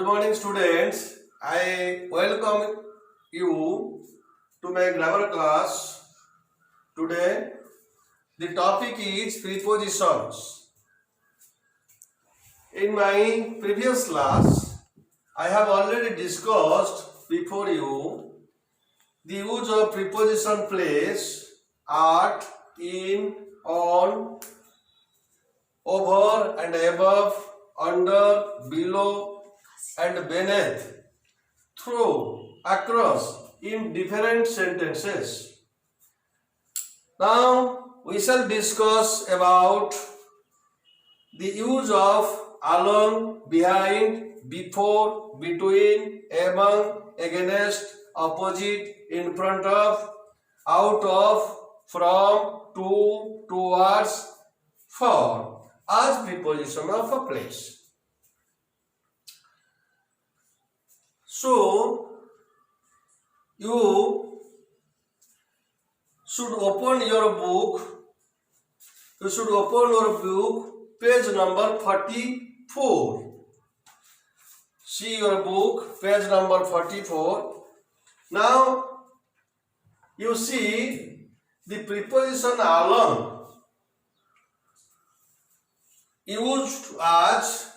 morning, students. I welcome you to my grammar class. Today, the topic is prepositions. In my previous class, I have already discussed before you the use of preposition place, at, in, on, over and above, under, below and beneath, through, across in different sentences. Now we shall discuss about the use of along, behind, before, between, among, against, opposite, in front of, out of, from, to, towards, for as preposition of a place. So you should open your book. You should open your book, page number 44. See your book, page number 44. Now you see the preposition along used as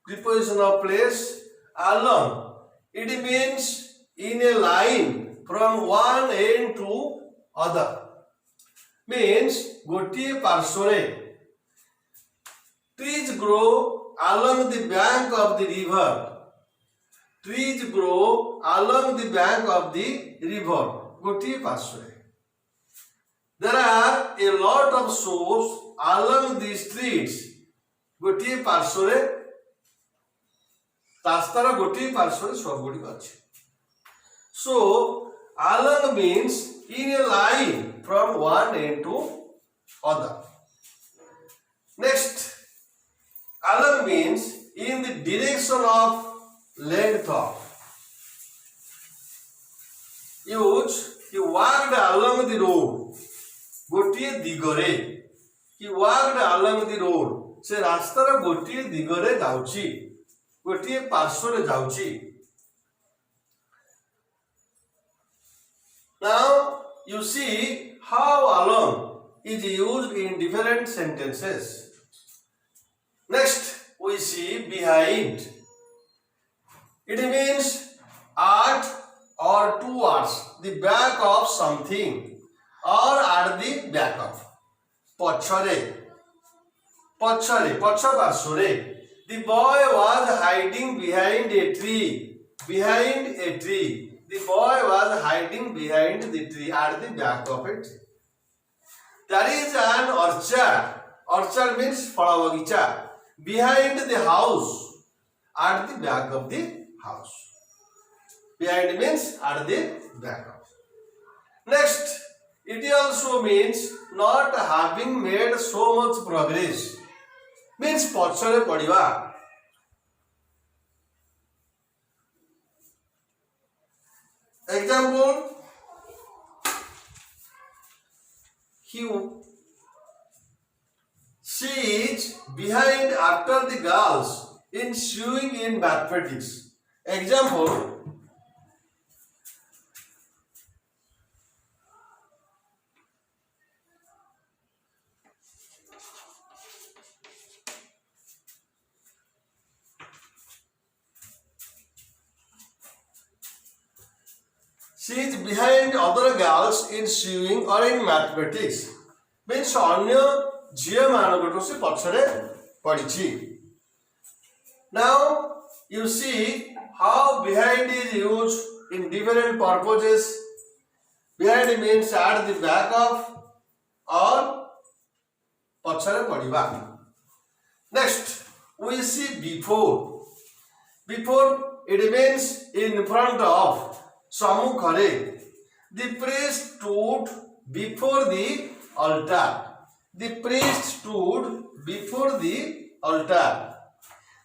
preposition of place. Along, it means in a line from one end to other. Means gotiye parshore. Trees grow along the bank of the river. Trees grow along the bank of the river. Gotiye parshore. There are a lot of shops along the streets. गोटे पार्श्व रास्तार गोटे पार्श्व सब गुड़िक अच्छे. So along means in a line from one end to other. Next, along means in the direction of, length of. Use he walked along the road. गोटे दिगरे. He walked along the road. से रास्तार गोटे दिगरे जाउची, गोटे पार्श्वरे जाउची. Now you see how along is used in different sentences. Next we see behind. It means at or towards the back of something or at the back of. पछरे, पछरे, पछ पार्श्वरे. The boy was hiding behind a tree. Behind a tree. The boy was hiding behind the tree at the back of it. There is an orchard. Orchard means phala bagicha. Behind the house. At the back of the house. Behind means at the back of. Next, it also means not having made so much progress. Means पछरे पड़िबा. Example, she is behind after the girls in showing in mathematics. Example, she is behind other girls in sewing or in mathematics. Means अन्य झियो मानकटो से पछरे पड़िछि. Now you see how behind is used in different purposes. Behind means at the back of or पछरे पड़िबा. Next we see before. Before it means in front of. सम्मुखरे. The priest stood before the altar. The priest stood before the altar.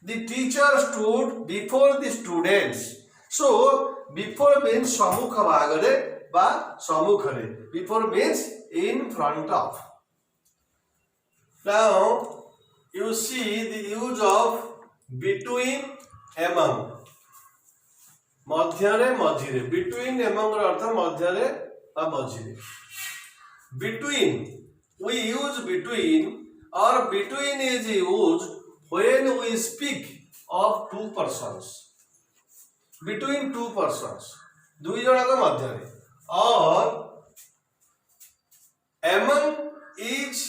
The teacher stood before the students. So before means सम्मुख भागरे बा सम्मुखरे. Before means in front of. Now you see the use of between, among. मध्यरे मझिरे between among अर्थ मध्यरे बा मझिरे between we use between or between is used when we speak of two persons between two persons दुई जनक मध्यरे or among is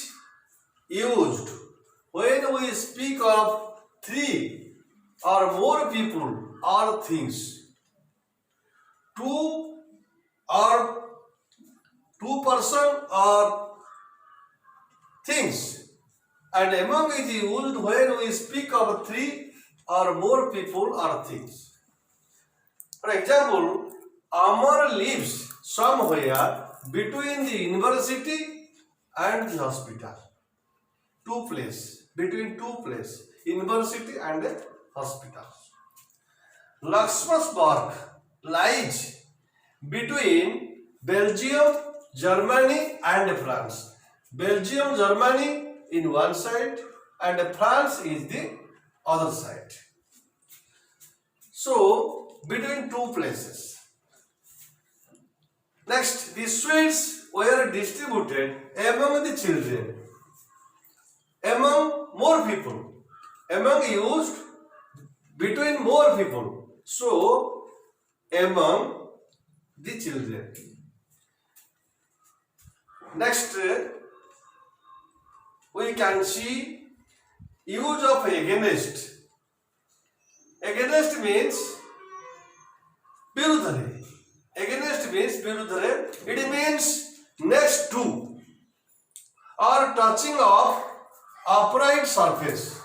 used when we speak of three or more people or things two or two person or things and among is used when we speak of three or more people or things. For example, Amar lives somewhere between the university and the hospital. Between two places, university and a hospital. Luxembourg lies between Belgium, Germany and France. Belgium, Germany in one side and France is the other side. So, between two places. Next, the sweets were distributed among the children. Among more people. Among used between more people. So, among the children. Next, we can see use of against. Against means birudhare. Against means birudhare. It means next to or touching of upright surface.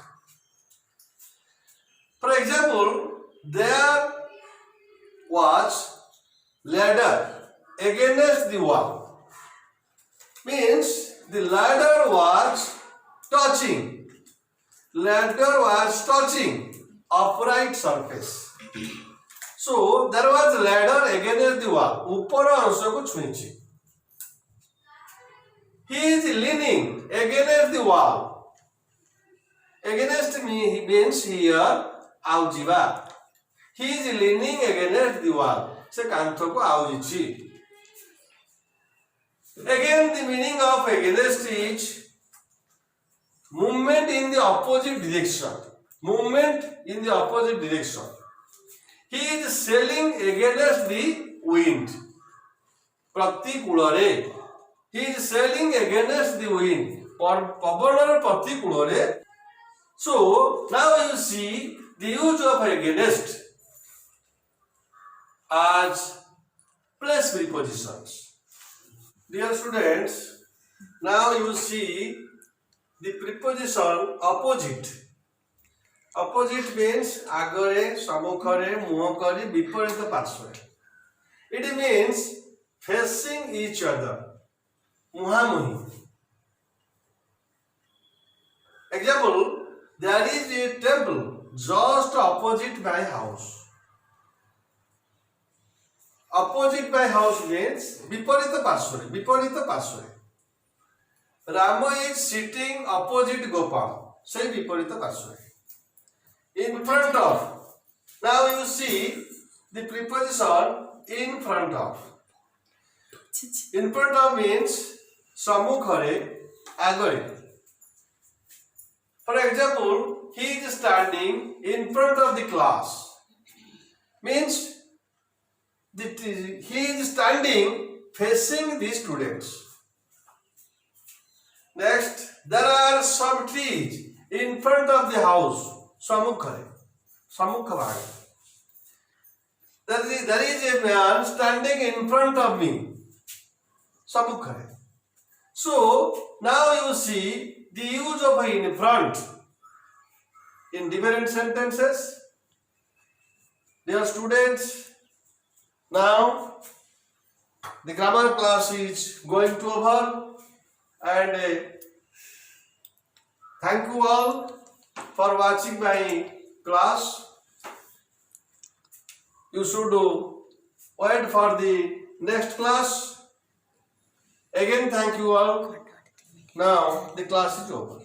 For example, there was ladder against the wall. Means the ladder was touching upright surface. So there was ladder against the wall. ऊपर अंश को छुईची. He is leaning against the wall. Against me means here आउजिबा. He is leaning against the wall. से कांथ को आउजिची. Again, the meaning of against is movement in the opposite direction. Movement in the opposite direction. He is sailing against the wind. प्रतिकूलरे. He is sailing against the wind. पवनर प्रतिकूलरे. So now you see the use of against as place prepositions. Dear students, now you see the preposition opposite. Opposite means agare, samukhare, muhakare, viparita parshve. It means facing each other. Muhamuhi. Example, there is a temple just opposite my house. Opposite by house means viparita parshve. Rama is sitting opposite Gopal. Say viparita parshve. In front of. Now you see the preposition in front of. In front of means samukhare, agare. For example, he is standing in front of the class. Means he is standing facing the students. Next, there are some trees in front of the house. Samukha. There is a man standing in front of me. Samukha. So now you see the use of in front in different sentences. Dear students, now the grammar class is going to over, and thank you all for watching my class. You should wait for the next class. Again, thank you all. Now the class is over.